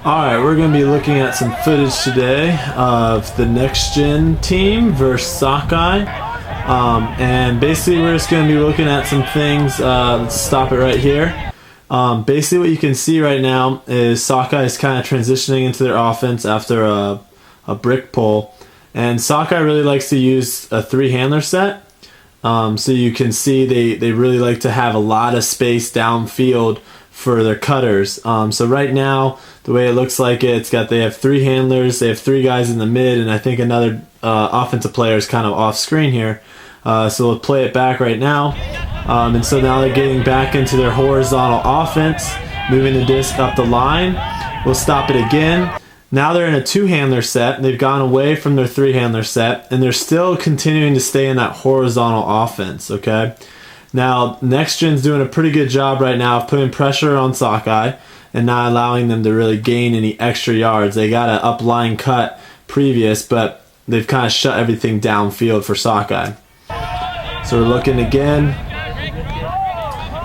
Alright, we're going to be looking at some footage today of the NexGen team versus Sockeye. And basically we're just going to be looking at some things. Let's stop it right here. Basically what you can see right now is Sockeye is kind of transitioning into their offense after a brick pull. And Sockeye really likes to use a three-handler set. So you can see they really like to have a lot of space downfield for their cutters. So right now, the way it looks like they have three handlers, they have three guys in the mid, and I think another offensive player is kind of off screen here. So we'll play it back right now. And so now they're getting back into their horizontal offense, moving the disc up the line. We'll stop it again. Now they're in a two-handler set. They've gone away from their three-handler set, and they're still continuing to stay in that horizontal offense, okay? Now, NexGen's doing a pretty good job right now of putting pressure on Sockeye and not allowing them to really gain any extra yards. They got an upline cut previous, but they've kind of shut everything downfield for Sockeye. So we're looking again.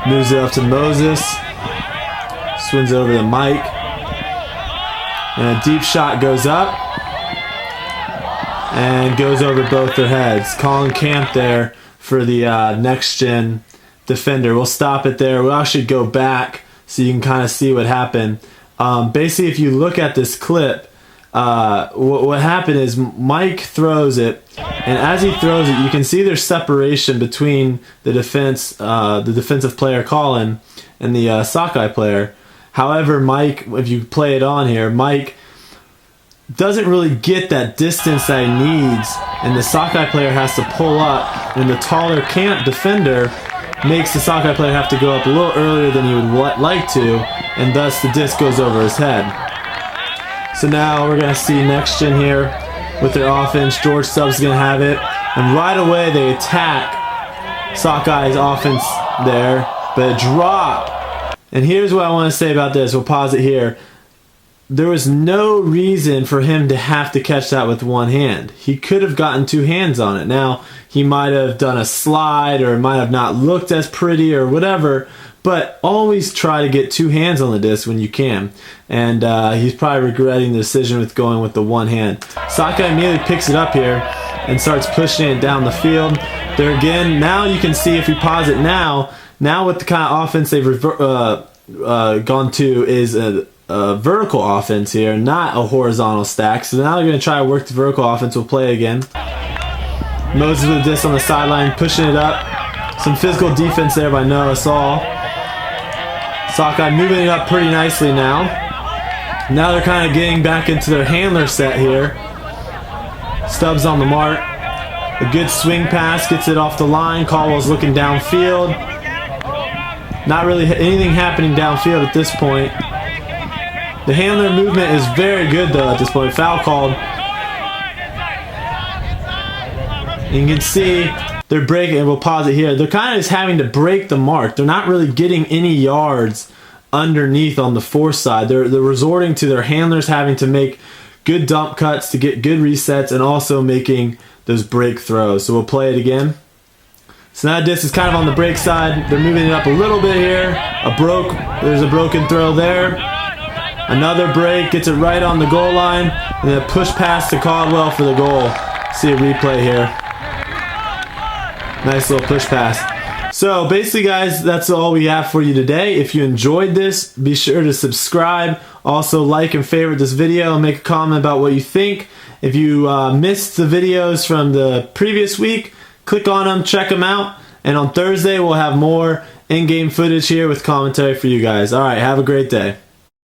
Moves it up to Moses. Swings it over to Mike. And a deep shot goes up and goes over both their heads. Calling camp there for the NexGen defender. We'll stop it there. We'll actually go back so you can kind of see what happened. Basically, if you look at this clip, what happened is Mike throws it, and as he throws it, you can see there's separation between the defensive player Colin and the Sockeye player. However, Mike, if you play it on here, Mike doesn't really get that distance that he needs, and the Sockeye player has to pull up, and the taller camp defender makes the Sockeye player have to go up a little earlier than he would like to, and thus the disc goes over his head. So now we're going to see NexGen here with their offense. George Stubbs is going to have it, and right away they attack Sockeye's offense there, but a drop. And here's what I want to say about this. We'll pause it here. There was no reason for him to have to catch that with one hand. He could have gotten two hands on it. Now, he might have done a slide or it might have not looked as pretty or whatever, but always try to get two hands on the disc when you can. And he's probably regretting the decision with going with the one hand. Sockeye immediately picks it up here and starts pushing it down the field. There again, now you can see if we pause it now with the kind of offense they've gone to is a vertical offense here, not a horizontal stack. So now they're going to try to work the vertical offense. We'll play again. Moses with the disc on the sideline, pushing it up. Some physical defense there by Noah Saul. Sockeye moving it up pretty nicely now. Now they're kind of getting back into their handler set here. Stubbs on the mark. A good swing pass, gets it off the line. Caldwell's looking downfield. Not really anything happening downfield at this point. The handler movement is very good though at this point. Foul called. You can see they're breaking, and we'll pause it here. They're kind of just having to break the mark. They're not really getting any yards underneath on the force side. They're resorting to their handlers having to make good dump cuts to get good resets and also making those break throws. So we'll play it again. So now disc is kind of on the break side. They're moving it up a little bit here. There's a broken throw there. Another break, gets it right on the goal line, and then a push pass to Caldwell for the goal. See a replay here. Nice little push pass. So basically, guys, that's all we have for you today. If you enjoyed this, be sure to subscribe. Also, like and favorite this video and make a comment about what you think. If you missed the videos from the previous week, click on them, check them out, and on Thursday we'll have more in-game footage here with commentary for you guys. Alright, have a great day.